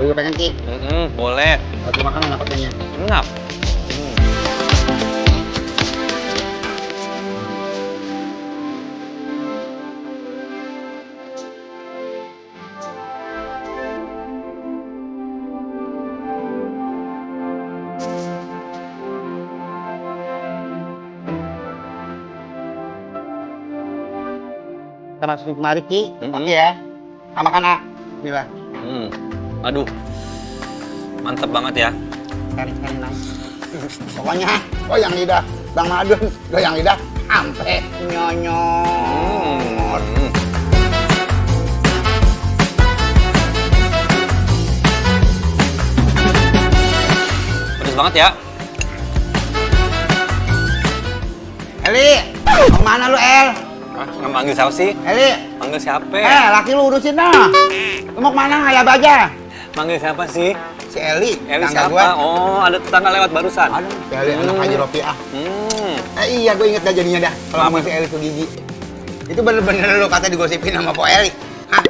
juga pengen Ki. Boleh. Lagi makan nggak pakainya? Enak. Kita masukin kemari Ki. Oke ya. Sama kan ah. Bila. Aduh. Mantep banget ya. Cari nang. Pokoknya goyang lidah Bang Madun, goyang lidah sampai nyonyot. Pedes banget ya. Eli, mau mana lu El? Nggak manggil siapa sih? Eli, Manggil siapa? laki lu urusin dah. Lu mau kemana ngayab aja? Manggil siapa sih? Si Eli, Eli tetangga siapa? gua. Oh, ada tetangga lewat barusan. Aduh, si Eli anak Haji Ropiah. Iya, gue inget dah jadinya dah. Kalau sama si Eli tuh gigi. Itu bener-bener lu kata digosipin sama Po Eli. Hah?